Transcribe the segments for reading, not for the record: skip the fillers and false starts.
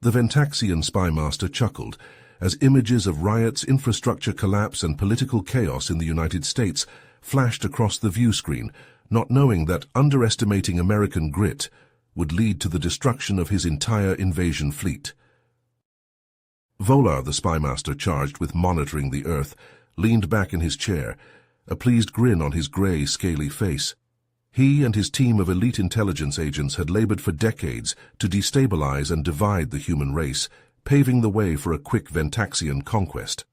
The Ventaxian spymaster chuckled as images of riots, infrastructure collapse, and political chaos in the United States flashed across the view screen, not knowing that underestimating American grit would lead to the destruction of his entire invasion fleet. Volar, the spymaster charged with monitoring the Earth, leaned back in his chair, a pleased grin on his grey, scaly face. He and his team of elite intelligence agents had labored for decades to destabilize and divide the human race, paving the way for a quick Ventaxian conquest.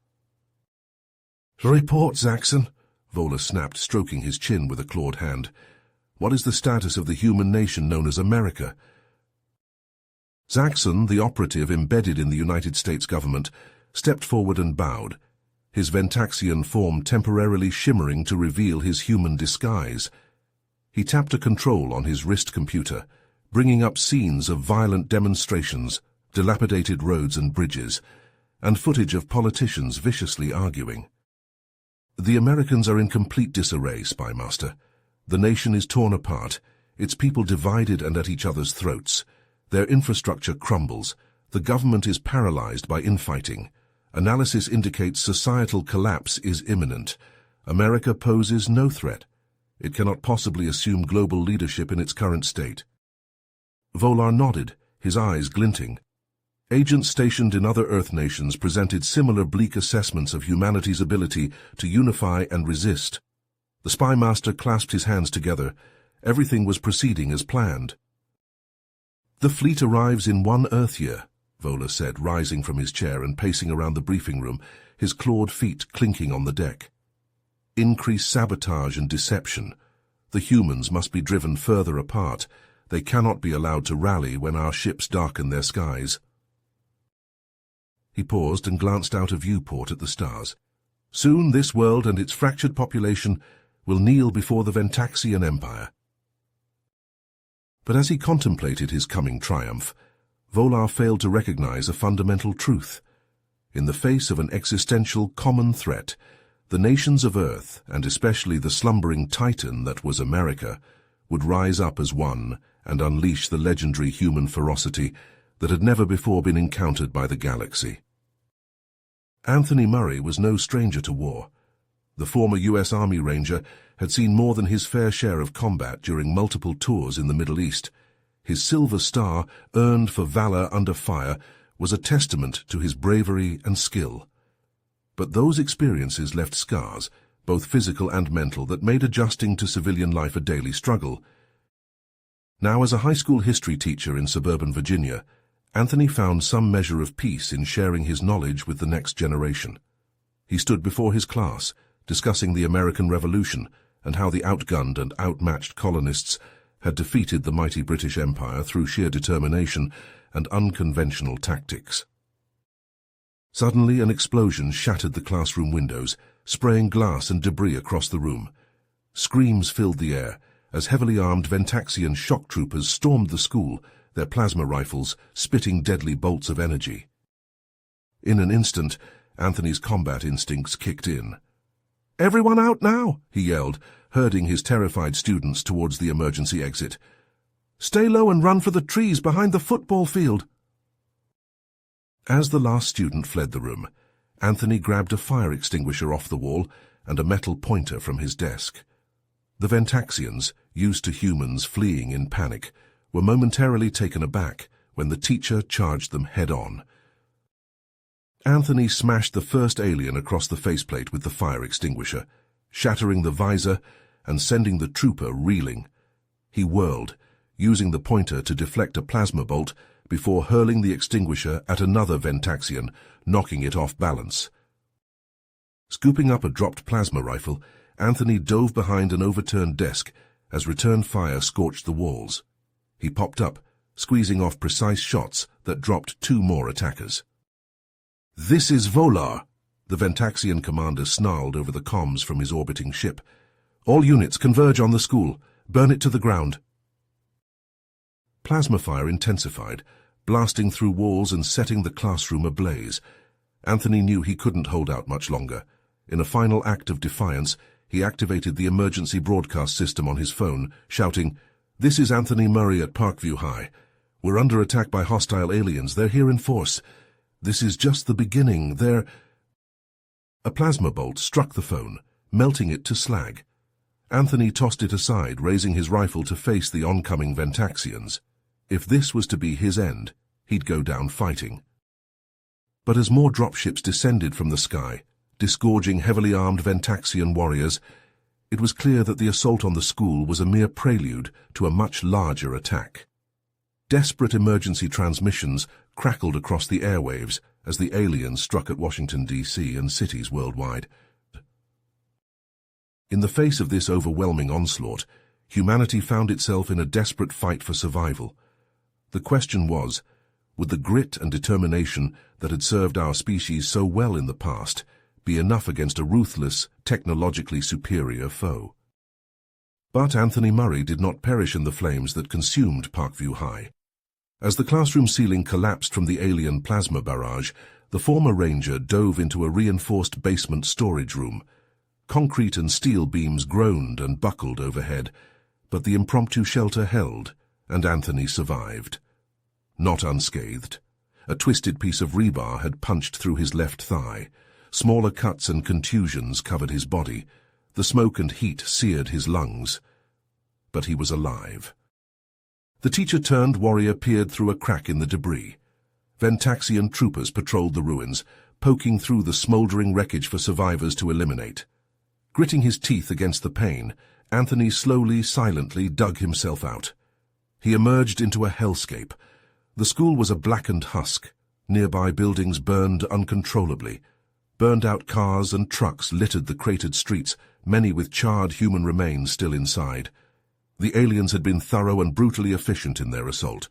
"Report, Zaxxon," Volar snapped, stroking his chin with a clawed hand. "What is the status of the human nation known as America?" Zaxxon, the operative embedded in the United States government, stepped forward and bowed, his Ventaxian form temporarily shimmering to reveal his human disguise. He tapped a control on his wrist computer, bringing up scenes of violent demonstrations, dilapidated roads and bridges, and footage of politicians viciously arguing. "The Americans are in complete disarray, Spymaster. The nation is torn apart, its people divided and at each other's throats. Their infrastructure crumbles. The government is paralyzed by infighting. Analysis indicates societal collapse is imminent. America poses no threat. It cannot possibly assume global leadership in its current state." Volar nodded, his eyes glinting. Agents stationed in other Earth nations presented similar bleak assessments of humanity's ability to unify and resist. The spymaster clasped his hands together. Everything was proceeding as planned. "The fleet arrives in 1 Earth year," Volar said, rising from his chair and pacing around the briefing room, his clawed feet clinking on the deck. "Increased sabotage and deception. The humans must be driven further apart. They cannot be allowed to rally when our ships darken their skies." He paused and glanced out a viewport at the stars. "Soon this world and its fractured population will kneel before the Ventaxian Empire." But as he contemplated his coming triumph, Volar failed to recognize a fundamental truth. In the face of an existential common threat, the nations of Earth, and especially the slumbering titan that was America, would rise up as one and unleash the legendary human ferocity that had never before been encountered by the galaxy. Anthony Murray was no stranger to war. The former U.S. Army Ranger had seen more than his fair share of combat during multiple tours in the Middle East. His Silver Star, earned for valor under fire, was a testament to his bravery and skill. But those experiences left scars, both physical and mental, that made adjusting to civilian life a daily struggle. Now, as a high school history teacher in suburban Virginia, Anthony found some measure of peace in sharing his knowledge with the next generation. He stood before his class, discussing the American Revolution and how the outgunned and outmatched colonists had defeated the mighty British Empire through sheer determination and unconventional tactics. Suddenly, an explosion shattered the classroom windows, spraying glass and debris across the room. Screams filled the air as heavily armed Ventaxian shock troopers stormed the school, their plasma rifles spitting deadly bolts of energy. In an instant, Anthony's combat instincts kicked in. "Everyone out now!" he yelled, herding his terrified students towards the emergency exit. "Stay low and run for the trees behind the football field." As the last student fled the room, Anthony grabbed a fire extinguisher off the wall and a metal pointer from his desk. The Ventaxians, used to humans fleeing in panic, were momentarily taken aback when the teacher charged them head-on. Anthony smashed the first alien across the faceplate with the fire extinguisher, shattering the visor and sending the trooper reeling. He whirled, using the pointer to deflect a plasma bolt before hurling the extinguisher at another Ventaxian, knocking it off balance. Scooping up a dropped plasma rifle, Anthony dove behind an overturned desk as return fire scorched the walls. He popped up, squeezing off precise shots that dropped 2 more attackers. "This is Volar," the Ventaxian commander snarled over the comms from his orbiting ship. "All units converge on the school. Burn it to the ground." Plasma fire intensified, blasting through walls and setting the classroom ablaze. Anthony knew he couldn't hold out much longer. In a final act of defiance, he activated the emergency broadcast system on his phone, shouting, "This is Anthony Murray at Parkview High. We're under attack by hostile aliens. They're here in force. This is just the beginning. A plasma bolt struck the phone, melting it to slag. Anthony tossed it aside, raising his rifle to face the oncoming Ventaxians. If this was to be his end, he'd go down fighting. But as more dropships descended from the sky, disgorging heavily armed Ventaxian warriors, it was clear that the assault on the school was a mere prelude to a much larger attack. Desperate emergency transmissions crackled across the airwaves as the aliens struck at Washington, D.C. and cities worldwide. In the face of this overwhelming onslaught, humanity found itself in a desperate fight for survival. The question was, would the grit and determination that had served our species so well in the past be enough against a ruthless, technologically superior foe? But Anthony Murray did not perish in the flames that consumed Parkview High. As the classroom ceiling collapsed from the alien plasma barrage, the former ranger dove into a reinforced basement storage room. Concrete and steel beams groaned and buckled overhead, but the impromptu shelter held, and Anthony survived. Not unscathed. A twisted piece of rebar had punched through his left thigh. Smaller cuts and contusions covered his body. The smoke and heat seared his lungs. But he was alive. The teacher-turned warrior peered through a crack in the debris. Ventaxian troopers patrolled the ruins, poking through the smoldering wreckage for survivors to eliminate. Gritting his teeth against the pain, Anthony slowly, silently dug himself out. He emerged into a hellscape. The school was a blackened husk. Nearby buildings burned uncontrollably. Burned-out cars and trucks littered the cratered streets, many with charred human remains still inside. The aliens had been thorough and brutally efficient in their assault.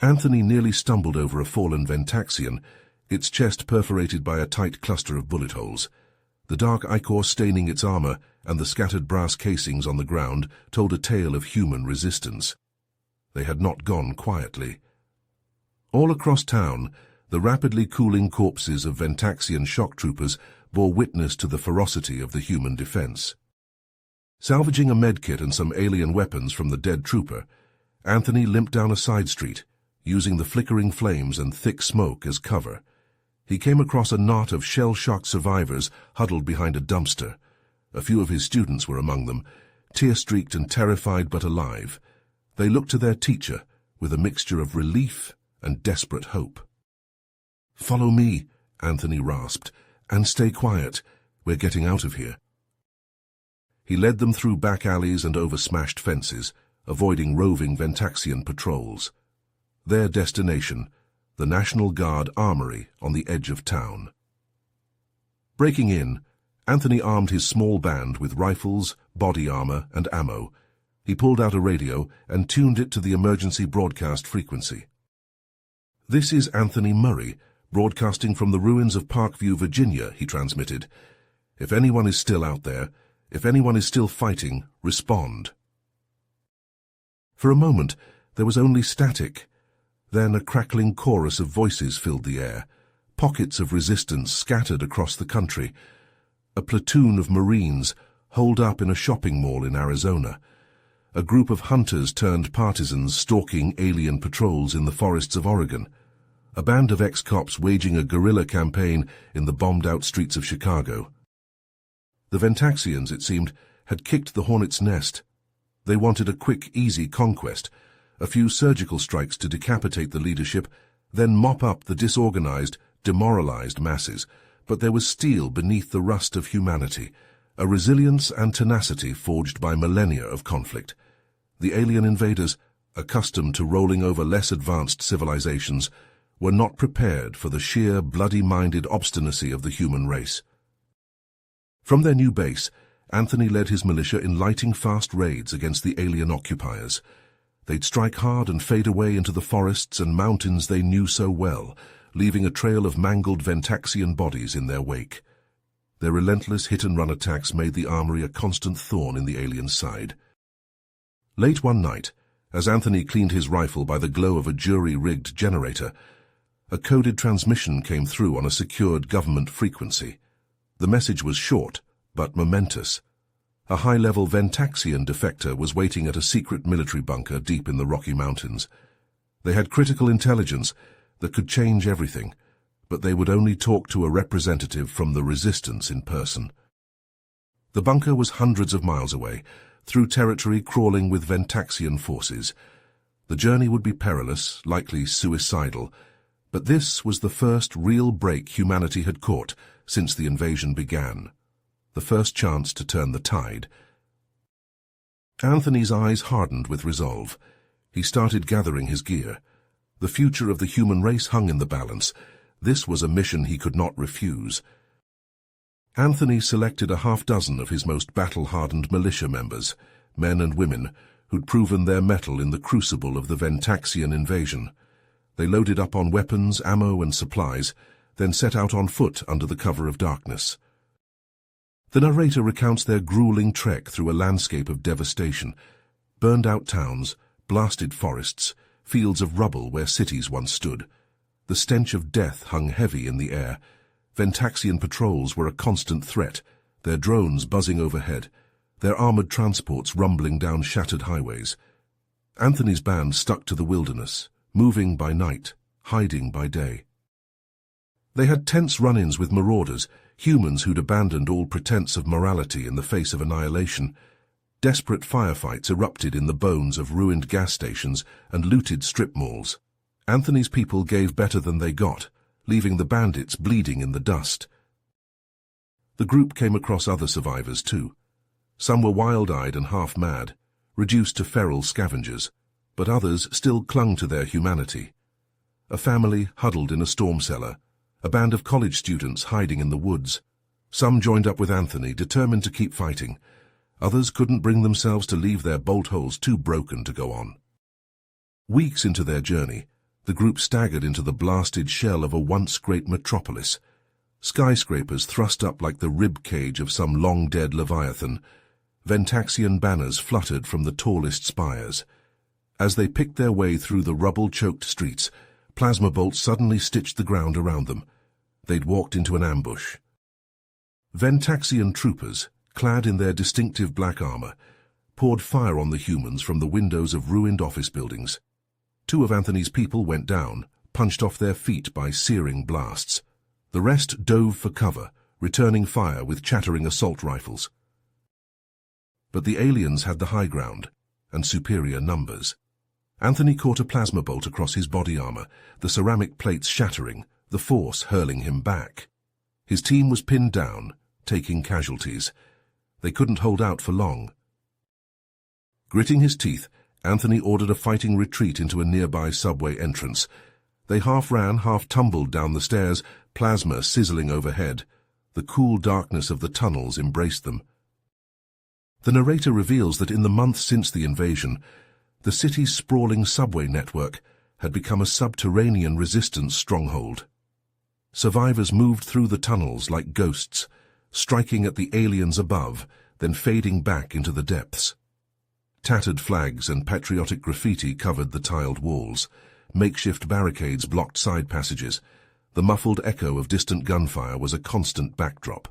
Anthony nearly stumbled over a fallen Ventaxian, its chest perforated by a tight cluster of bullet holes. The dark ichor staining its armor and the scattered brass casings on the ground told a tale of human resistance. They had not gone quietly. All across town, the rapidly cooling corpses of Ventaxian shock troopers bore witness to the ferocity of the human defense. Salvaging a medkit and some alien weapons from the dead trooper, Anthony limped down a side street, using the flickering flames and thick smoke as cover. He came across a knot of shell-shocked survivors huddled behind a dumpster. A few of his students were among them, tear-streaked and terrified but alive. They looked to their teacher with a mixture of relief and desperate hope. "Follow me," Anthony rasped, "and stay quiet. We're getting out of here." He led them through back alleys and over smashed fences, avoiding roving Ventaxian patrols. Their destination, the National Guard Armory on the edge of town. Breaking in, Anthony armed his small band with rifles, body armor, and ammo. He pulled out a radio and tuned it to the emergency broadcast frequency. "This is Anthony Murray, broadcasting from the ruins of Parkview, Virginia," he transmitted. "If anyone is still out there, if anyone is still fighting, respond." For a moment, there was only static. Then a crackling chorus of voices filled the air. Pockets of resistance scattered across the country. A platoon of Marines holed up in a shopping mall in Arizona. A group of hunters turned partisans stalking alien patrols in the forests of Oregon. A band of ex-cops waging a guerrilla campaign in the bombed-out streets of Chicago. The Ventaxians, it seemed, had kicked the hornet's nest. They wanted a quick, easy conquest, a few surgical strikes to decapitate the leadership, then mop up the disorganized, demoralized masses. But there was steel beneath the rust of humanity, a resilience and tenacity forged by millennia of conflict. The alien invaders, accustomed to rolling over less advanced civilizations, were not prepared for the sheer, bloody-minded obstinacy of the human race. From their new base, Anthony led his militia in lightning-fast raids against the alien occupiers. They'd strike hard and fade away into the forests and mountains they knew so well, leaving a trail of mangled Ventaxian bodies in their wake. Their relentless hit-and-run attacks made the armory a constant thorn in the aliens' side. Late one night, as Anthony cleaned his rifle by the glow of a jury-rigged generator, a coded transmission came through on a secured government frequency. The message was short, but momentous. A high-level Ventaxian defector was waiting at a secret military bunker deep in the Rocky Mountains. They had critical intelligence that could change everything, but they would only talk to a representative from the resistance in person. The bunker was hundreds of miles away, through territory crawling with Ventaxian forces. The journey would be perilous, likely suicidal, but this was the first real break humanity had caught since the invasion began. The first chance to turn the tide. Anthony's eyes hardened with resolve. He started gathering his gear. The future of the human race hung in the balance. This was a mission he could not refuse. Anthony selected a half-dozen of his most battle-hardened militia members, men and women, who'd proven their mettle in the crucible of the Ventaxian invasion. They loaded up on weapons, ammo, and supplies, then set out on foot under the cover of darkness. The narrator recounts their grueling trek through a landscape of devastation, burned-out towns, blasted forests, fields of rubble where cities once stood. The stench of death hung heavy in the air. Ventaxian patrols were a constant threat, their drones buzzing overhead, their armored transports rumbling down shattered highways. Anthony's band stuck to the wilderness, moving by night, hiding by day. They had tense run-ins with marauders, humans who'd abandoned all pretense of morality in the face of annihilation. Desperate firefights erupted in the bones of ruined gas stations and looted strip malls. Anthony's people gave better than they got, leaving the bandits bleeding in the dust. The group came across other survivors too. Some were wild-eyed and half-mad, reduced to feral scavengers, but others still clung to their humanity. A family huddled in a storm cellar, a band of college students hiding in the woods. Some joined up with Anthony, determined to keep fighting. Others couldn't bring themselves to leave their bolt holes too broken to go on. Weeks into their journey, the group staggered into the blasted shell of a once great metropolis. Skyscrapers thrust up like the rib cage of some long-dead leviathan. Ventaxian banners fluttered from the tallest spires. As they picked their way through the rubble-choked streets, plasma bolts suddenly stitched the ground around them. They'd walked into an ambush. Ventaxian troopers, clad in their distinctive black armor, poured fire on the humans from the windows of ruined office buildings. 2 of Anthony's people went down, punched off their feet by searing blasts. The rest dove for cover, returning fire with chattering assault rifles. But the aliens had the high ground, and superior numbers. Anthony caught a plasma bolt across his body armor, the ceramic plates shattering, the force hurling him back. His team was pinned down, taking casualties. They couldn't hold out for long. Gritting his teeth, Anthony ordered a fighting retreat into a nearby subway entrance. They half ran, half tumbled down the stairs, plasma sizzling overhead. The cool darkness of the tunnels embraced them. The narrator reveals that in the months since the invasion, the city's sprawling subway network had become a subterranean resistance stronghold. Survivors moved through the tunnels like ghosts, striking at the aliens above, then fading back into the depths. Tattered flags and patriotic graffiti covered the tiled walls. Makeshift barricades blocked side passages. The muffled echo of distant gunfire was a constant backdrop.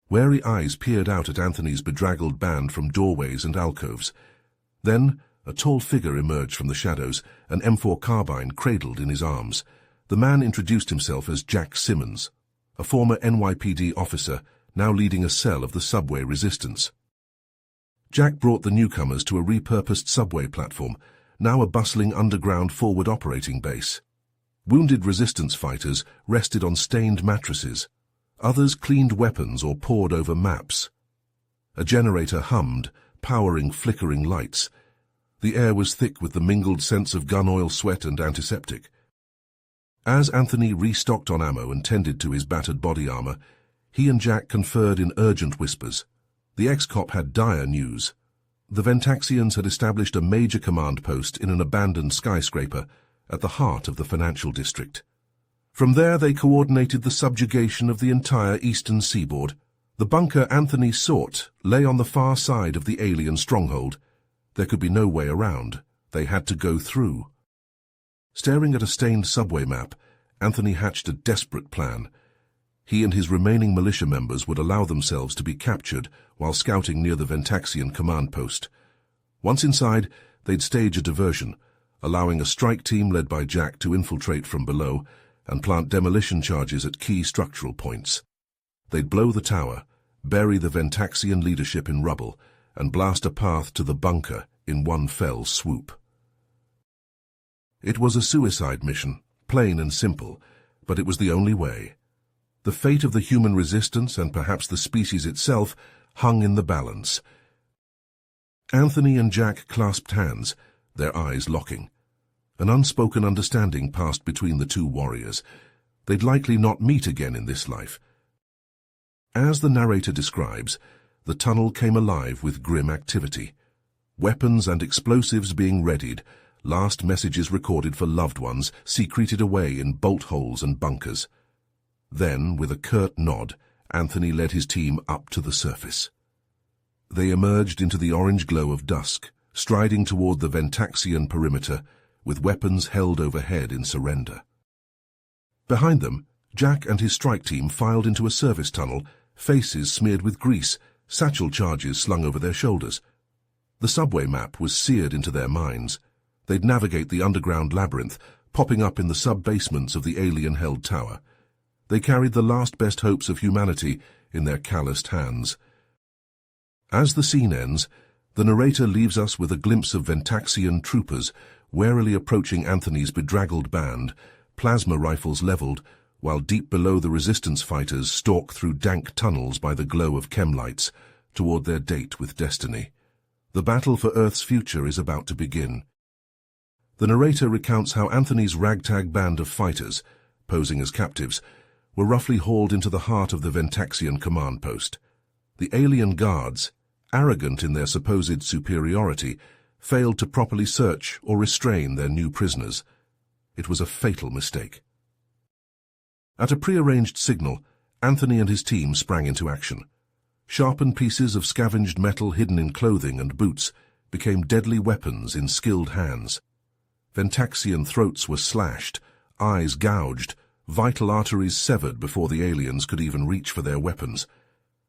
Wary eyes peered out at Anthony's bedraggled band from doorways and alcoves. Then, a tall figure emerged from the shadows, an M4 carbine cradled in his arms. The man introduced himself as Jack Simmons, a former NYPD officer, now leading a cell of the subway resistance. Jack brought the newcomers to a repurposed subway platform, now a bustling underground forward operating base. Wounded resistance fighters rested on stained mattresses. Others cleaned weapons or pored over maps. A generator hummed, powering flickering lights. The air was thick with the mingled scents of gun oil, sweat, and antiseptic. As Anthony restocked on ammo and tended to his battered body armor, he and Jack conferred in urgent whispers. The ex-cop had dire news. The Ventaxians had established a major command post in an abandoned skyscraper at the heart of the financial district. From there they coordinated the subjugation of the entire eastern seaboard. The bunker Anthony sought lay on the far side of the alien stronghold. There could be no way around. They had to go through. Staring at a stained subway map, Anthony hatched a desperate plan. He and his remaining militia members would allow themselves to be captured while scouting near the Ventaxian command post. Once inside, they'd stage a diversion, allowing a strike team led by Jack to infiltrate from below and plant demolition charges at key structural points. They'd blow the tower, bury the Ventaxian leadership in rubble, and blast a path to the bunker in one fell swoop. It was a suicide mission, plain and simple, but it was the only way. The fate of the human resistance, and perhaps the species itself, hung in the balance. Anthony and Jack clasped hands, their eyes locking. An unspoken understanding passed between the two warriors. They'd likely not meet again in this life. As the narrator describes, the tunnel came alive with grim activity. Weapons and explosives being readied, last messages recorded for loved ones secreted away in bolt holes and bunkers. Then, with a curt nod, Anthony led his team up to the surface. They emerged into the orange glow of dusk, striding toward the Ventaxian perimeter, with weapons held overhead in surrender. Behind them, Jack and his strike team filed into a service tunnel, faces smeared with grease, satchel charges slung over their shoulders. The subway map was seared into their minds. They'd navigate the underground labyrinth, popping up in the sub-basements of the alien-held tower. They carried the last best hopes of humanity in their calloused hands. As the scene ends, the narrator leaves us with a glimpse of Ventaxian troopers warily approaching Anthony's bedraggled band, plasma rifles leveled, while deep below the resistance fighters stalk through dank tunnels by the glow of chem lights toward their date with destiny. The battle for Earth's future is about to begin. The narrator recounts how Anthony's ragtag band of fighters, posing as captives, were roughly hauled into the heart of the Ventaxian command post. The alien guards, arrogant in their supposed superiority, failed to properly search or restrain their new prisoners. It was a fatal mistake. At a prearranged signal, Anthony and his team sprang into action. Sharpened pieces of scavenged metal hidden in clothing and boots became deadly weapons in skilled hands. Ventaxian throats were slashed, eyes gouged, vital arteries severed before the aliens could even reach for their weapons.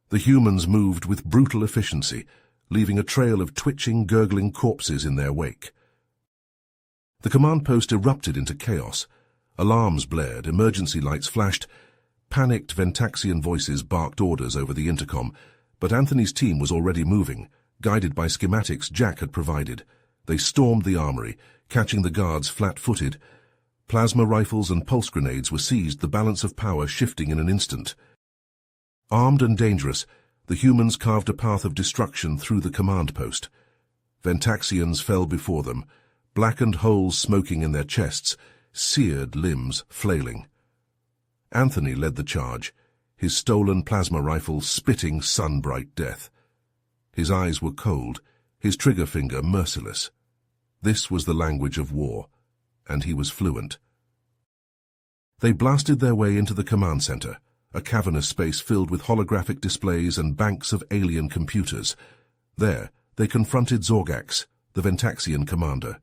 The humans moved with brutal efficiency, leaving a trail of twitching, gurgling corpses in their wake. The command post erupted into chaos. Alarms blared, emergency lights flashed. Panicked Ventaxian voices barked orders over the intercom, but Anthony's team was already moving, guided by schematics Jack had provided. They stormed the armory, catching the guards flat-footed. Plasma rifles and pulse grenades were seized, the balance of power shifting in an instant. Armed and dangerous, the humans carved a path of destruction through the command post. Ventaxians fell before them, blackened holes smoking in their chests, seared limbs flailing. Anthony led the charge, his stolen plasma rifle spitting sun-bright death. His eyes were cold, his trigger finger merciless. This was the language of war, and he was fluent. They blasted their way into the command center, a cavernous space filled with holographic displays and banks of alien computers. There, they confronted Zorgax, the Ventaxian commander.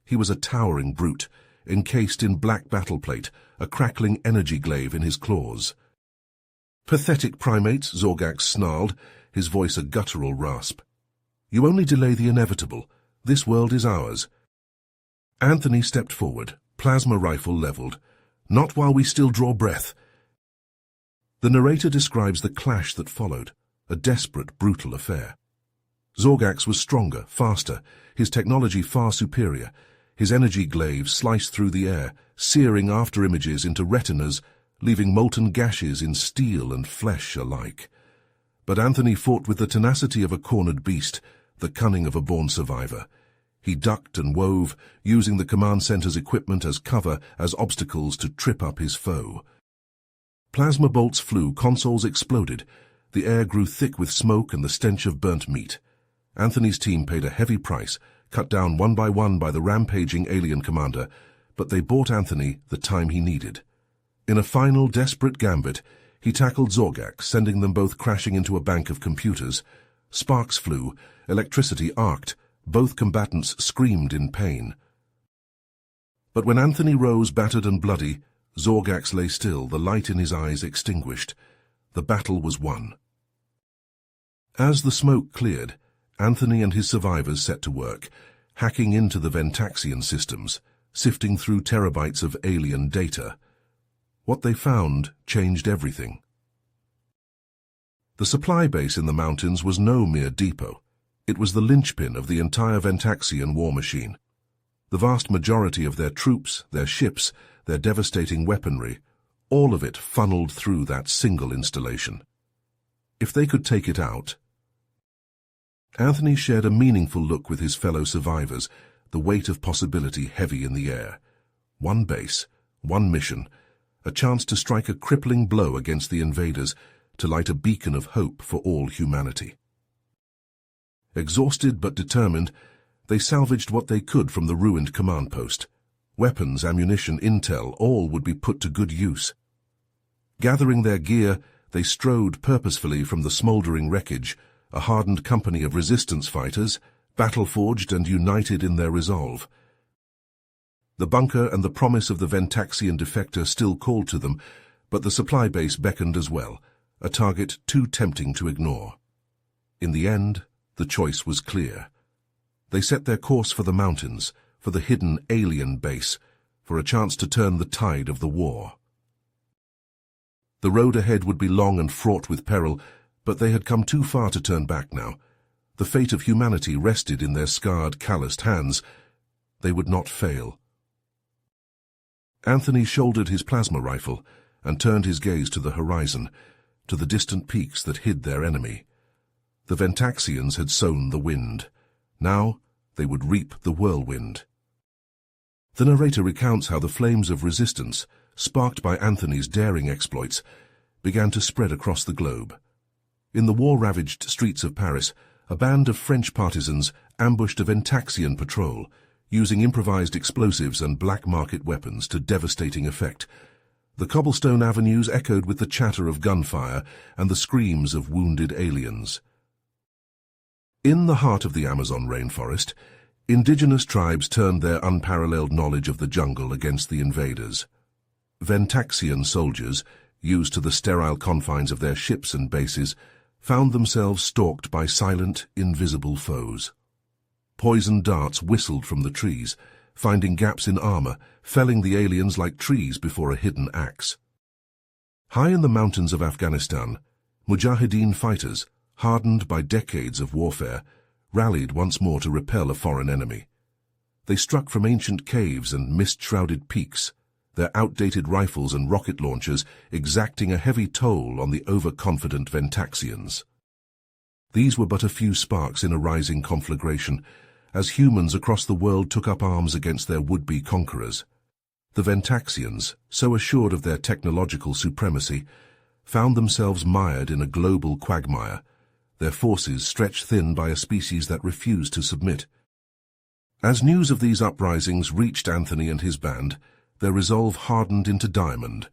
He was a towering brute, encased in black battleplate, a crackling energy glaive in his claws. "Pathetic primates," Zorgax snarled, his voice a guttural rasp. "You only delay the inevitable. This world is ours." Anthony stepped forward, plasma rifle leveled. "Not while we still draw breath." The narrator describes the clash that followed, a desperate, brutal affair. Zorgax was stronger, faster, his technology far superior. His energy glaive sliced through the air, searing afterimages into retinas, leaving molten gashes in steel and flesh alike. But Anthony fought with the tenacity of a cornered beast, the cunning of a born survivor. He ducked and wove, using the command center's equipment as cover, as obstacles to trip up his foe. Plasma bolts flew, consoles exploded. The air grew thick with smoke and the stench of burnt meat. Anthony's team paid a heavy price, cut down one by the rampaging alien commander, but they bought Anthony the time he needed. In a final, desperate gambit, he tackled Zorgax, sending them both crashing into a bank of computers. Sparks flew, electricity arced, both combatants screamed in pain. But when Anthony rose battered and bloody, Zorgax lay still, the light in his eyes extinguished. The battle was won. As the smoke cleared, Anthony and his survivors set to work, hacking into the Ventaxian systems, sifting through terabytes of alien data. What they found changed everything. The supply base in the mountains was no mere depot. It was the linchpin of the entire Ventaxian war machine. The vast majority of their troops, their ships, their devastating weaponry, all of it funneled through that single installation. If they could take it out... Anthony shared a meaningful look with his fellow survivors, the weight of possibility heavy in the air. One base, one mission, a chance to strike a crippling blow against the invaders, to light a beacon of hope for all humanity. Exhausted but determined, they salvaged what they could from the ruined command post. Weapons, ammunition, intel, all would be put to good use. Gathering their gear, they strode purposefully from the smouldering wreckage, a hardened company of resistance fighters, battle-forged and united in their resolve. The bunker and the promise of the Ventaxian defector still called to them, but the supply base beckoned as well, a target too tempting to ignore. In the end, the choice was clear. They set their course for the mountains, for the hidden alien base, for a chance to turn the tide of the war. The road ahead would be long and fraught with peril, but they had come too far to turn back now. The fate of humanity rested in their scarred, calloused hands. They would not fail. Anthony shouldered his plasma rifle and turned his gaze to the horizon, to the distant peaks that hid their enemy. The Ventaxians had sown the wind. Now they would reap the whirlwind. The narrator recounts how the flames of resistance, sparked by Anthony's daring exploits, began to spread across the globe. In the war-ravaged streets of Paris, a band of French partisans ambushed a Ventaxian patrol, using improvised explosives and black-market weapons to devastating effect. The cobblestone avenues echoed with the chatter of gunfire and the screams of wounded aliens. In the heart of the Amazon rainforest, indigenous tribes turned their unparalleled knowledge of the jungle against the invaders. Ventaxian soldiers, used to the sterile confines of their ships and bases, found themselves stalked by silent, invisible foes. Poison darts whistled from the trees, finding gaps in armor, felling the aliens like trees before a hidden axe. High in the mountains of Afghanistan, Mujahideen fighters, hardened by decades of warfare, rallied once more to repel a foreign enemy. They struck from ancient caves and mist-shrouded peaks, their outdated rifles and rocket launchers exacting a heavy toll on the overconfident Ventaxians. These were but a few sparks in a rising conflagration, as humans across the world took up arms against their would-be conquerors. The Ventaxians, so assured of their technological supremacy, found themselves mired in a global quagmire, their forces stretched thin by a species that refused to submit. As news of these uprisings reached Anthony and his band, their resolve hardened into diamond.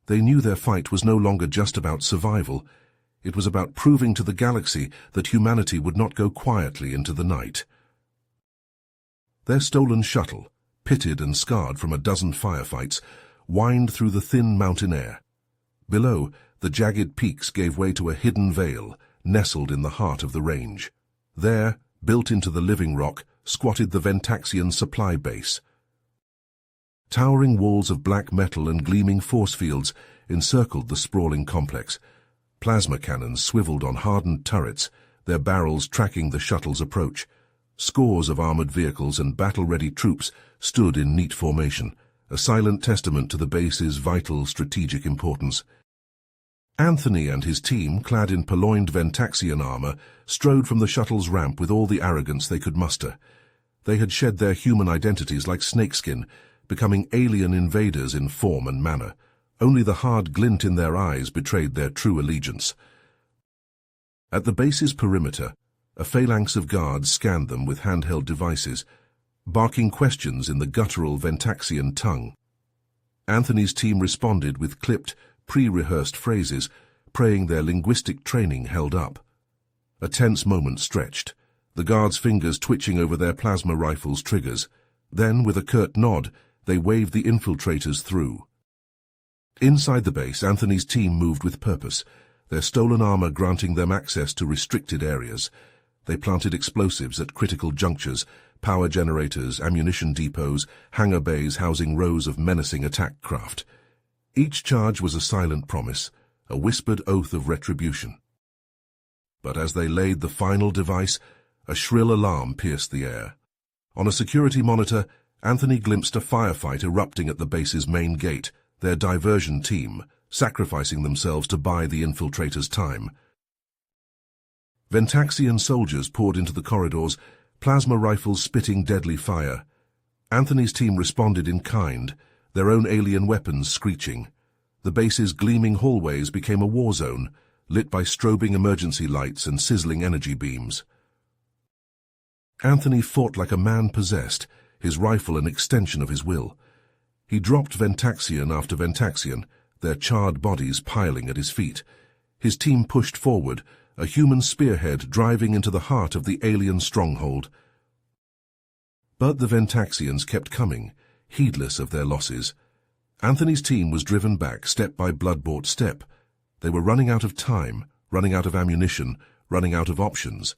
They knew their fight was no longer just about survival. It was about proving to the galaxy that humanity would not go quietly into the night. Their stolen shuttle, pitted and scarred from a dozen firefights, whined through the thin mountain air. Below, the jagged peaks gave way to a hidden vale, nestled in the heart of the range. There, built into the living rock, squatted the Ventaxian supply base. Towering walls of black metal and gleaming force fields encircled the sprawling complex. Plasma cannons swiveled on hardened turrets, their barrels tracking the shuttle's approach. Scores of armored vehicles and battle-ready troops stood in neat formation, a silent testament to the base's vital strategic importance. Anthony and his team, clad in purloined Ventaxian armor, strode from the shuttle's ramp with all the arrogance they could muster. They had shed their human identities like snakeskin, becoming alien invaders in form and manner. Only the hard glint in their eyes betrayed their true allegiance. At the base's perimeter, a phalanx of guards scanned them with handheld devices, barking questions in the guttural Ventaxian tongue. Anthony's team responded with clipped, pre-rehearsed phrases, praying their linguistic training held up. A tense moment stretched, the guards' fingers twitching over their plasma rifles' triggers. Then, with a curt nod, they waved the infiltrators through. Inside the base, Anthony's team moved with purpose, their stolen armor granting them access to restricted areas. They planted explosives at critical junctures, power generators, ammunition depots, hangar bays housing rows of menacing attack craft. Each charge was a silent promise, a whispered oath of retribution. But as they laid the final device, a shrill alarm pierced the air. On a security monitor, Anthony glimpsed a firefight erupting at the base's main gate, their diversion team, sacrificing themselves to buy the infiltrators time. Ventaxian soldiers poured into the corridors, plasma rifles spitting deadly fire. Anthony's team responded in kind, their own alien weapons screeching. The base's gleaming hallways became a war zone, lit by strobing emergency lights and sizzling energy beams. Anthony fought like a man possessed, his rifle an extension of his will. He dropped Ventaxian after Ventaxian, their charred bodies piling at his feet. His team pushed forward, a human spearhead driving into the heart of the alien stronghold. But the Ventaxians kept coming, heedless of their losses. Anthony's team was driven back step by blood-bought step. They were running out of time, running out of ammunition, running out of options.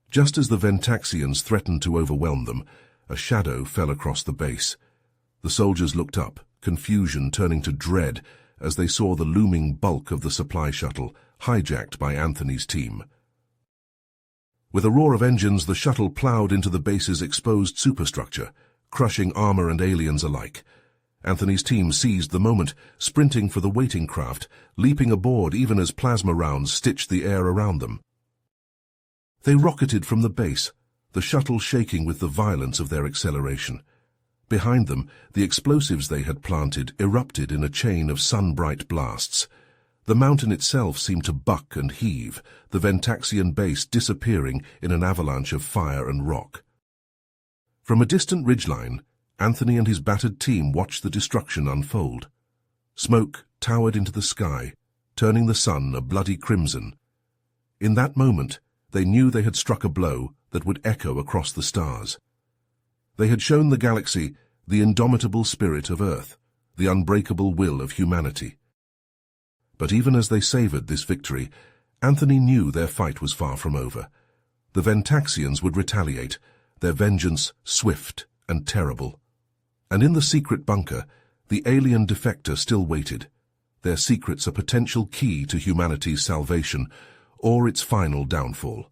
Just as the Ventaxians threatened to overwhelm them, a shadow fell across the base. The soldiers looked up, confusion turning to dread as they saw the looming bulk of the supply shuttle, hijacked by Anthony's team. With a roar of engines, the shuttle plowed into the base's exposed superstructure, crushing armor and aliens alike. Anthony's team seized the moment, sprinting for the waiting craft, leaping aboard even as plasma rounds stitched the air around them. They rocketed from the base, the shuttle shaking with the violence of their acceleration. Behind them, the explosives they had planted erupted in a chain of sun-bright blasts. The mountain itself seemed to buck and heave, the Ventaxian base disappearing in an avalanche of fire and rock. From a distant ridgeline, Anthony and his battered team watched the destruction unfold. Smoke towered into the sky, turning the sun a bloody crimson. In that moment, they knew they had struck a blow that would echo across the stars. They had shown the galaxy the indomitable spirit of Earth, the unbreakable will of humanity. But even as they savored this victory, Anthony knew their fight was far from over. The Ventaxians would retaliate, their vengeance swift and terrible. And in the secret bunker, the alien defector still waited, their secrets a potential key to humanity's salvation or its final downfall.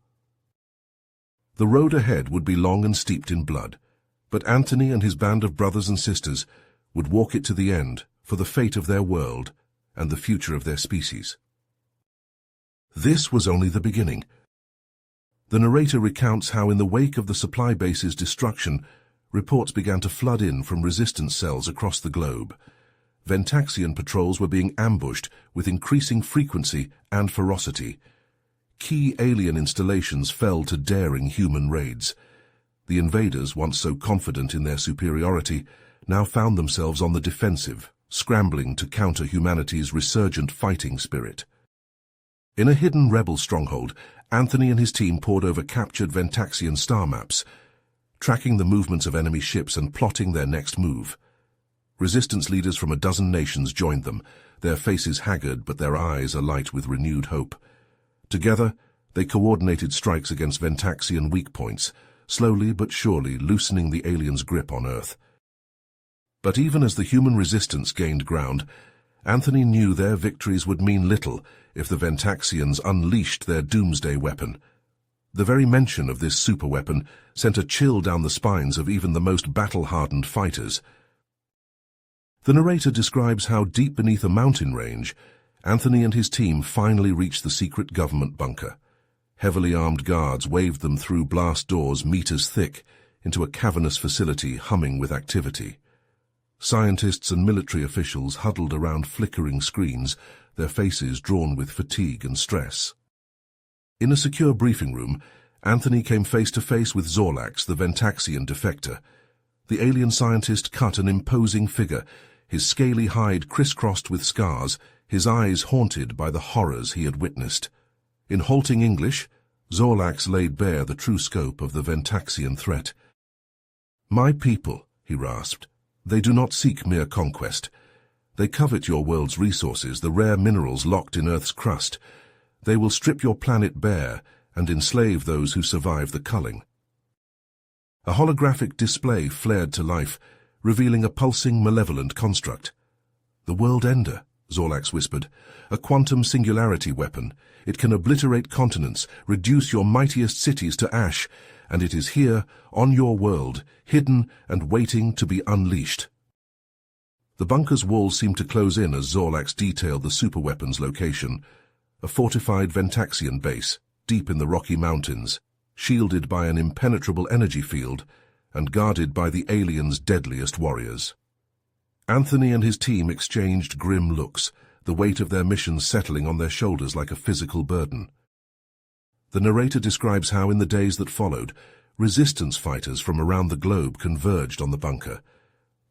The road ahead would be long and steeped in blood, but Anthony and his band of brothers and sisters would walk it to the end for the fate of their world and the future of their species. This was only the beginning. The narrator recounts how in the wake of the supply base's destruction, reports began to flood in from resistance cells across the globe. Ventaxian patrols were being ambushed with increasing frequency and ferocity. Key alien installations fell to daring human raids. The invaders, once so confident in their superiority, now found themselves on the defensive, scrambling to counter humanity's resurgent fighting spirit. In a hidden rebel stronghold, Anthony and his team pored over captured Ventaxian star maps, tracking the movements of enemy ships and plotting their next move. Resistance leaders from a dozen nations joined them, their faces haggard but their eyes alight with renewed hope. Together, they coordinated strikes against Ventaxian weak points, slowly but surely loosening the aliens' grip on Earth. But even as the human resistance gained ground, Anthony knew their victories would mean little if the Ventaxians unleashed their doomsday weapon. The very mention of this superweapon sent a chill down the spines of even the most battle-hardened fighters. The narrator describes how deep beneath a mountain range, Anthony and his team finally reached the secret government bunker. Heavily armed guards waved them through blast doors meters thick into a cavernous facility humming with activity. Scientists and military officials huddled around flickering screens, their faces drawn with fatigue and stress. In a secure briefing room, Anthony came face to face with Zorlax, the Ventaxian defector. The alien scientist cut an imposing figure, his scaly hide crisscrossed with scars, his eyes haunted by the horrors he had witnessed. In halting English, Zorlax laid bare the true scope of the Ventaxian threat. "My people," he rasped, "they do not seek mere conquest. They covet your world's resources, the rare minerals locked in Earth's crust. They will strip your planet bare and enslave those who survive the culling." A holographic display flared to life, revealing a pulsing, malevolent construct. "The World Ender," Zorlax whispered. "A quantum singularity weapon. It can obliterate continents, reduce your mightiest cities to ash, and it is here, on your world, hidden and waiting to be unleashed." The bunker's walls seemed to close in as Zorlax detailed the superweapon's location. A fortified Ventaxian base, deep in the Rocky Mountains, shielded by an impenetrable energy field and guarded by the aliens' deadliest warriors. Anthony and his team exchanged grim looks, the weight of their mission settling on their shoulders like a physical burden. The narrator describes how, in the days that followed, resistance fighters from around the globe converged on the bunker.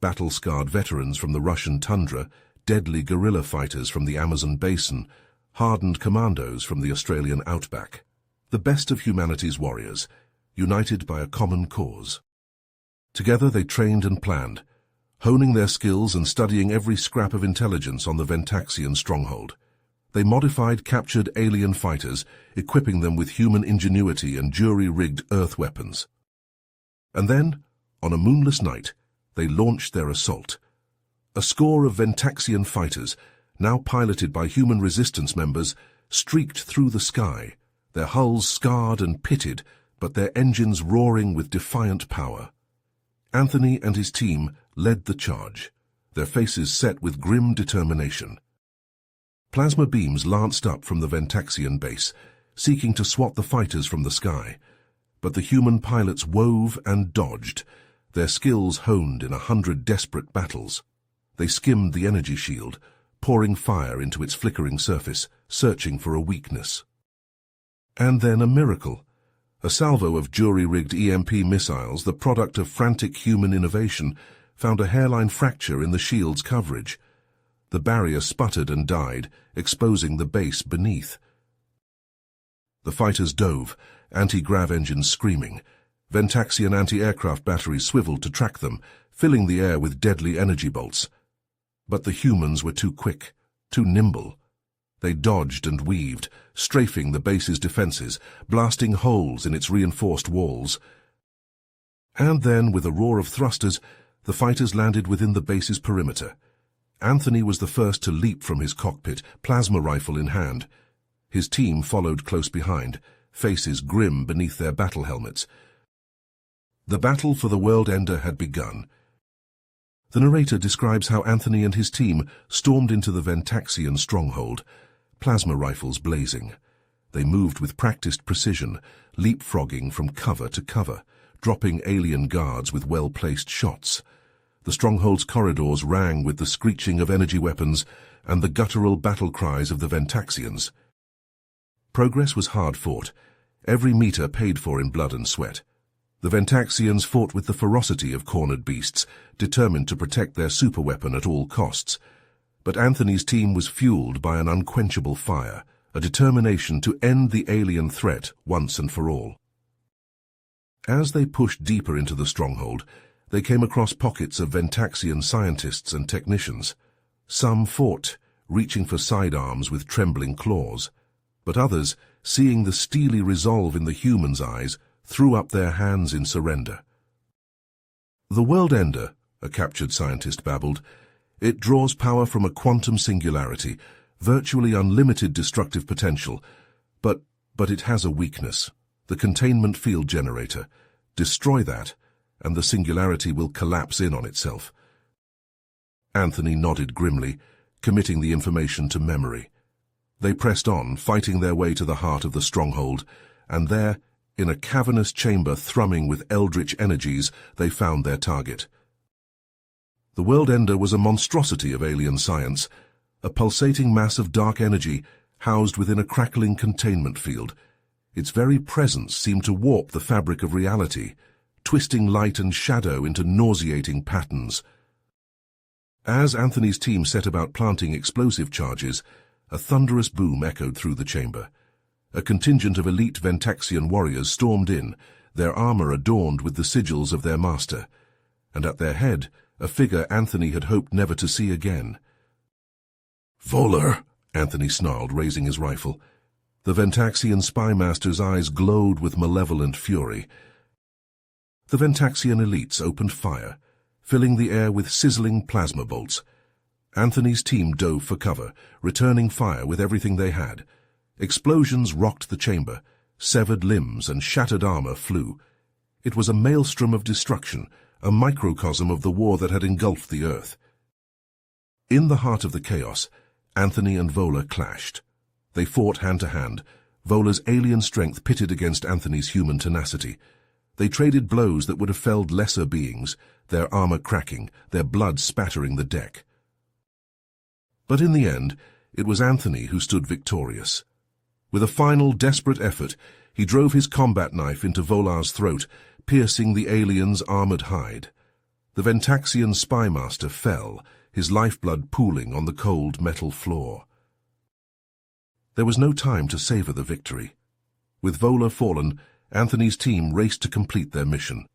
Battle-scarred veterans from the Russian tundra, deadly guerrilla fighters from the Amazon basin, hardened commandos from the Australian outback. The best of humanity's warriors, united by a common cause. Together they trained and planned, honing their skills and studying every scrap of intelligence on the Ventaxian stronghold. They modified captured alien fighters, equipping them with human ingenuity and jury-rigged Earth weapons. And then, on a moonless night, they launched their assault. A score of Ventaxian fighters, now piloted by human resistance members, streaked through the sky, their hulls scarred and pitted, but their engines roaring with defiant power. Anthony and his team led the charge, their faces set with grim determination. Plasma beams lanced up from the Ventaxian base, seeking to swat the fighters from the sky. But the human pilots wove and dodged, their skills honed in 100 desperate battles. They skimmed the energy shield, pouring fire into its flickering surface, searching for a weakness. And then a miracle. A salvo of jury-rigged EMP missiles, the product of frantic human innovation, found a hairline fracture in the shield's coverage. The barrier sputtered and died, exposing the base beneath. The fighters dove, anti-grav engines screaming. Ventaxian anti-aircraft batteries swiveled to track them, filling the air with deadly energy bolts. But the humans were too quick, too nimble. They dodged and weaved, strafing the base's defenses, blasting holes in its reinforced walls. And then, with a roar of thrusters, the fighters landed within the base's perimeter. Anthony was the first to leap from his cockpit, plasma rifle in hand. His team followed close behind, faces grim beneath their battle helmets. The battle for the World Ender had begun. The narrator describes how Anthony and his team stormed into the Ventaxian stronghold, plasma rifles blazing. They moved with practiced precision, leapfrogging from cover to cover, dropping alien guards with well-placed shots. The stronghold's corridors rang with the screeching of energy weapons and the guttural battle cries of the Ventaxians. Progress was hard-fought, every meter paid for in blood and sweat. The Ventaxians fought with the ferocity of cornered beasts, determined to protect their superweapon at all costs. But Anthony's team was fueled by an unquenchable fire, a determination to end the alien threat once and for all. As they pushed deeper into the stronghold, they came across pockets of Ventaxian scientists and technicians. Some fought, reaching for sidearms with trembling claws, but others, seeing the steely resolve in the humans' eyes, threw up their hands in surrender. "The World Ender," a captured scientist babbled, "it draws power from a quantum singularity, virtually unlimited destructive potential, but it has a weakness, the containment field generator. Destroy that, and the singularity will collapse in on itself." Anthony nodded grimly, committing the information to memory. They pressed on, fighting their way to the heart of the stronghold, and there, in a cavernous chamber thrumming with eldritch energies, they found their target. The World Ender was a monstrosity of alien science, a pulsating mass of dark energy housed within a crackling containment field. Its very presence seemed to warp the fabric of reality, twisting light and shadow into nauseating patterns. As Anthony's team set about planting explosive charges, a thunderous boom echoed through the chamber. A contingent of elite Ventaxian warriors stormed in, their armor adorned with the sigils of their master, and at their head, a figure Anthony had hoped never to see again. "Voller," Anthony snarled, raising his rifle. The Ventaxian spy master's eyes glowed with malevolent fury. The Ventaxian elites opened fire, filling the air with sizzling plasma bolts. Anthony's team dove for cover, returning fire with everything they had. Explosions rocked the chamber. Severed limbs and shattered armor flew. It was a maelstrom of destruction, a microcosm of the war that had engulfed the Earth. In the heart of the chaos, Anthony and Vola clashed. They fought hand to hand, Vola's alien strength pitted against Anthony's human tenacity. They traded blows that would have felled lesser beings, their armor cracking, their blood spattering the deck. But in the end, it was Anthony who stood victorious. With a final, desperate effort, he drove his combat knife into Vola's throat, piercing the alien's armored hide. The Ventaxian spy master fell, his lifeblood pooling on the cold metal floor. There was no time to savor the victory. With Vola fallen, Anthony's team raced to complete their mission.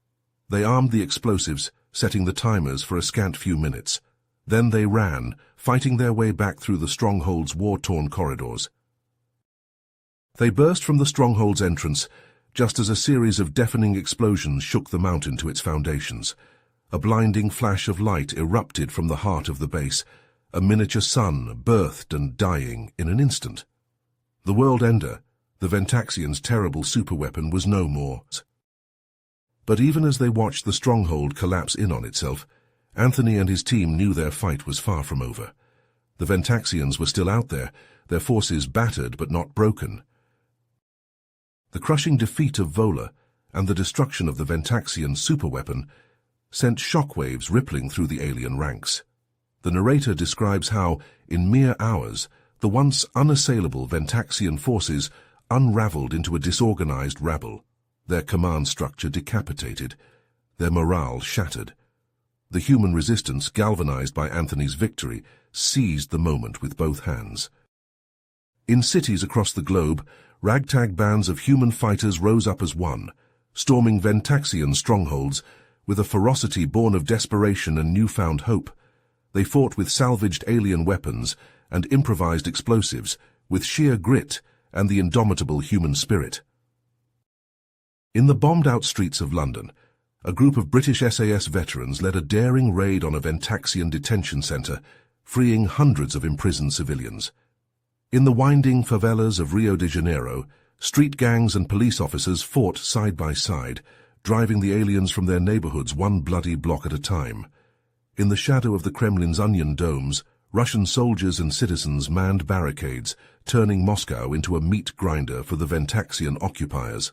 They armed the explosives, setting the timers for a scant few minutes. Then they ran, fighting their way back through the stronghold's war-torn corridors. They burst from the stronghold's entrance, just as a series of deafening explosions shook the mountain to its foundations. A blinding flash of light erupted from the heart of the base, a miniature sun birthed and dying in an instant. The World Ender, the Ventaxian's terrible superweapon, was no more. But even as they watched the stronghold collapse in on itself, Anthony and his team knew their fight was far from over. The Ventaxians were still out there, their forces battered but not broken. The crushing defeat of Vola and the destruction of the Ventaxian superweapon sent shockwaves rippling through the alien ranks. The narrator describes how, in mere hours, the once unassailable Ventaxian forces unraveled into a disorganized rabble, their command structure decapitated, their morale shattered. The human resistance, galvanized by Anthony's victory, seized the moment with both hands. In cities across the globe, ragtag bands of human fighters rose up as one, storming Ventaxian strongholds with a ferocity born of desperation and newfound hope. They fought with salvaged alien weapons and improvised explosives, with sheer grit and the indomitable human spirit. In the bombed-out streets of London, a group of British SAS veterans led a daring raid on a Ventaxian detention centre, freeing hundreds of imprisoned civilians. In the winding favelas of Rio de Janeiro, street gangs and police officers fought side by side, driving the aliens from their neighborhoods one bloody block at a time. In the shadow of the Kremlin's onion domes, Russian soldiers and citizens manned barricades, turning Moscow into a meat grinder for the Ventaxian occupiers.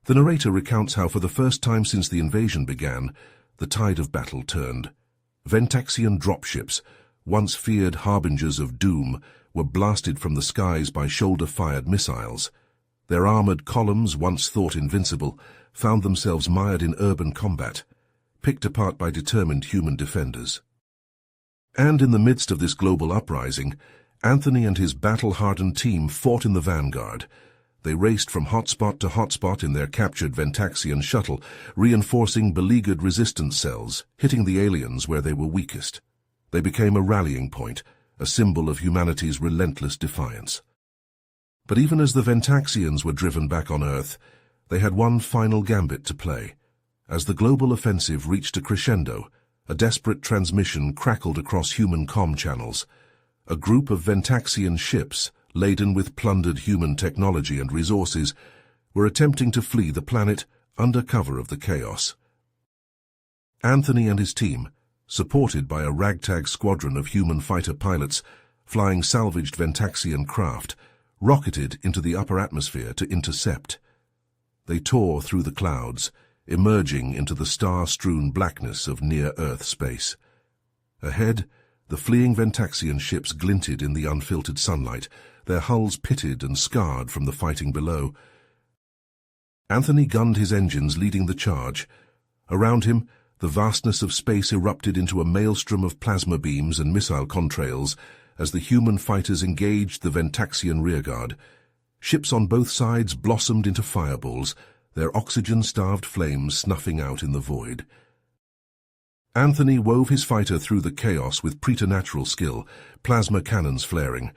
The narrator recounts how for the first time since the invasion began, the tide of battle turned. Ventaxian dropships, once feared harbingers of doom, were blasted from the skies by shoulder-fired missiles. Their armored columns, once thought invincible, found themselves mired in urban combat, picked apart by determined human defenders. And in the midst of this global uprising, Anthony and his battle-hardened team fought in the vanguard. They raced from hotspot to hotspot in their captured Ventaxian shuttle, reinforcing beleaguered resistance cells, hitting the aliens where they were weakest. They became a rallying point, a symbol of humanity's relentless defiance. But even as the Ventaxians were driven back on Earth, they had one final gambit to play. As the global offensive reached a crescendo, a desperate transmission crackled across human comm channels. A group of Ventaxian ships, laden with plundered human technology and resources, were attempting to flee the planet under cover of the chaos. Anthony and his team, supported by a ragtag squadron of human fighter pilots flying salvaged Ventaxian craft, rocketed into the upper atmosphere to intercept. They tore through the clouds, emerging into the star-strewn blackness of near-Earth space. Ahead, the fleeing Ventaxian ships glinted in the unfiltered sunlight, their hulls pitted and scarred from the fighting below. Anthony gunned his engines, leading the charge. Around him, the vastness of space erupted into a maelstrom of plasma beams and missile contrails as the human fighters engaged the Ventaxian rearguard. Ships on both sides blossomed into fireballs, their oxygen-starved flames snuffing out in the void. Anthony wove his fighter through the chaos with preternatural skill, plasma cannons flaring.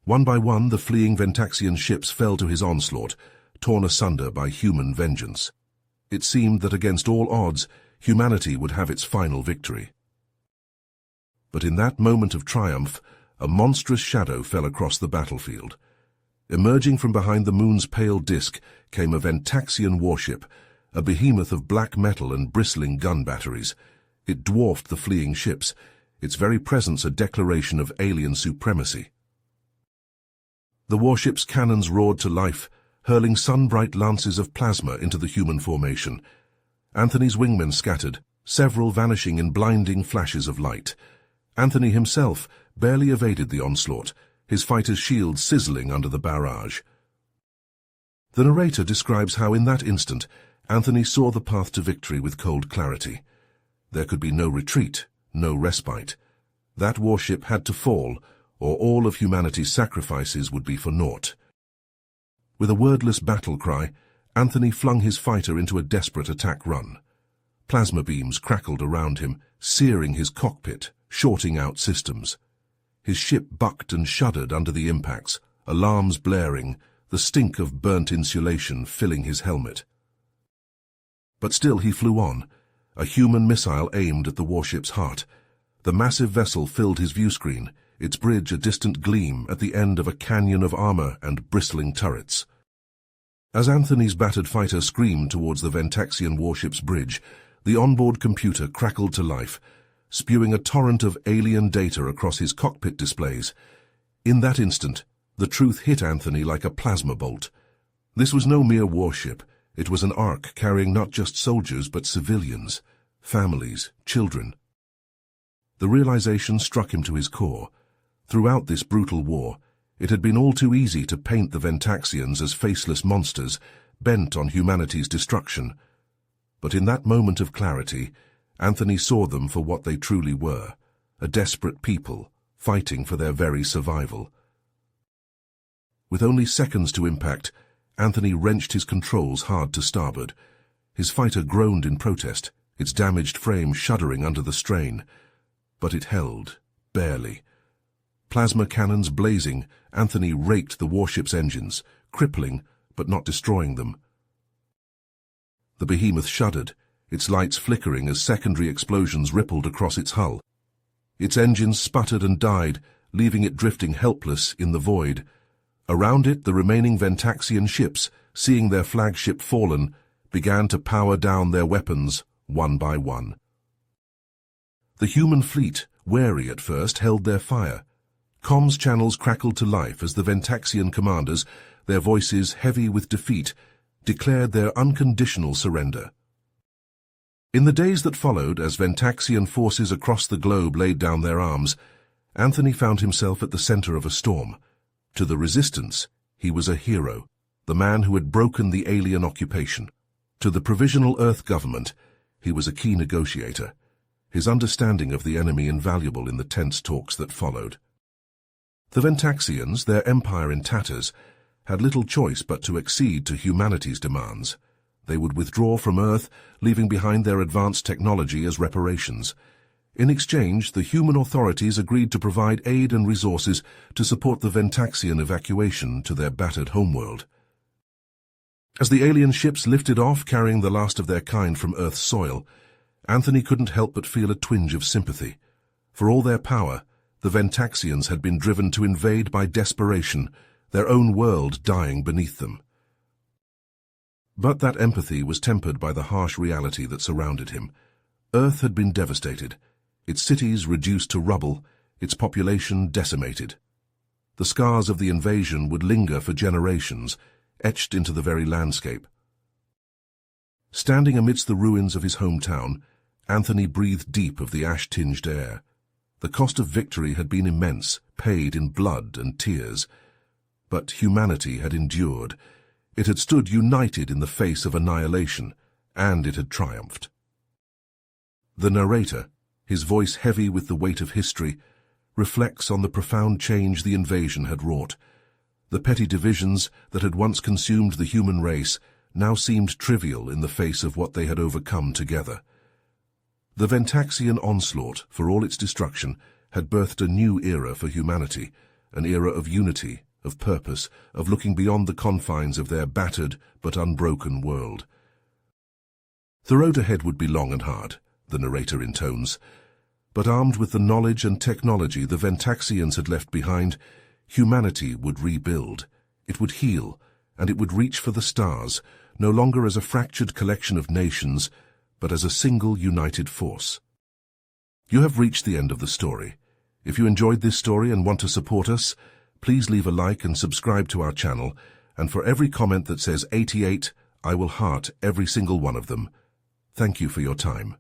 One by one, the fleeing Ventaxian ships fell to his onslaught, torn asunder by human vengeance. It seemed that against all odds, humanity would have its final victory. But in that moment of triumph, a monstrous shadow fell across the battlefield. Emerging from behind the moon's pale disk came a Ventaxian warship, a behemoth of black metal and bristling gun batteries. It dwarfed the fleeing ships, its very presence a declaration of alien supremacy. The warship's cannons roared to life, hurling sun-bright lances of plasma into the human formation. Anthony's wingmen scattered, several vanishing in blinding flashes of light. Anthony himself barely evaded the onslaught, his fighter's shield sizzling under the barrage. The narrator describes how in that instant Anthony saw the path to victory with cold clarity. There could be no retreat, no respite. That warship had to fall, or all of humanity's sacrifices would be for naught. With a wordless battle cry, Anthony flung his fighter into a desperate attack run. Plasma beams crackled around him, searing his cockpit, shorting out systems. His ship bucked and shuddered under the impacts, alarms blaring, the stink of burnt insulation filling his helmet. But still he flew on, a human missile aimed at the warship's heart. The massive vessel filled his viewscreen, its bridge a distant gleam at the end of a canyon of armor and bristling turrets. As Anthony's battered fighter screamed towards the Ventaxian warship's bridge, the onboard computer crackled to life, spewing a torrent of alien data across his cockpit displays. In that instant, the truth hit Anthony like a plasma bolt. This was no mere warship. It was an Ark carrying not just soldiers but civilians, families, children. The realization struck him to his core. Throughout this brutal war, it had been all too easy to paint the Ventaxians as faceless monsters, bent on humanity's destruction. But in that moment of clarity, Anthony saw them for what they truly were, a desperate people, fighting for their very survival. With only seconds to impact, Anthony wrenched his controls hard to starboard. His fighter groaned in protest, its damaged frame shuddering under the strain. But it held, barely. Plasma cannons blazing, Anthony raked the warship's engines, crippling but not destroying them. The behemoth shuddered, its lights flickering as secondary explosions rippled across its hull. Its engines sputtered and died, leaving it drifting helpless in the void. Around it, the remaining Ventaxian ships, seeing their flagship fallen, began to power down their weapons, one by one. The human fleet, wary at first, held their fire. Comms channels crackled to life as the Ventaxian commanders, their voices heavy with defeat, declared their unconditional surrender. In the days that followed, as Ventaxian forces across the globe laid down their arms, Anthony found himself at the center of a storm. To the resistance, he was a hero, the man who had broken the alien occupation. To the Provisional Earth government, he was a key negotiator, his understanding of the enemy invaluable in the tense talks that followed. The Ventaxians, their empire in tatters, had little choice but to accede to humanity's demands. They would withdraw from Earth, leaving behind their advanced technology as reparations. In exchange, the human authorities agreed to provide aid and resources to support the Ventaxian evacuation to their battered homeworld. As the alien ships lifted off, carrying the last of their kind from Earth's soil, Anthony couldn't help but feel a twinge of sympathy. For all their power, the Ventaxians had been driven to invade by desperation, their own world dying beneath them. But that empathy was tempered by the harsh reality that surrounded him. Earth had been devastated, its cities reduced to rubble, its population decimated. The scars of the invasion would linger for generations, etched into the very landscape. Standing amidst the ruins of his hometown, Anthony breathed deep of the ash-tinged air. The cost of victory had been immense, paid in blood and tears. But humanity had endured. It had stood united in the face of annihilation, and it had triumphed. The narrator, his voice heavy with the weight of history, reflects on the profound change the invasion had wrought. The petty divisions that had once consumed the human race now seemed trivial in the face of what they had overcome together. The Ventaxian onslaught, for all its destruction, had birthed a new era for humanity, an era of unity, of purpose, of looking beyond the confines of their battered but unbroken world. The road ahead would be long and hard, the narrator intones, but armed with the knowledge and technology the Ventaxians had left behind, humanity would rebuild. It would heal, and it would reach for the stars, no longer as a fractured collection of nations, but as a single united force. You have reached the end of the story. If you enjoyed this story and want to support us, please leave a like and subscribe to our channel, and for every comment that says 88, I will heart every single one of them. Thank you for your time.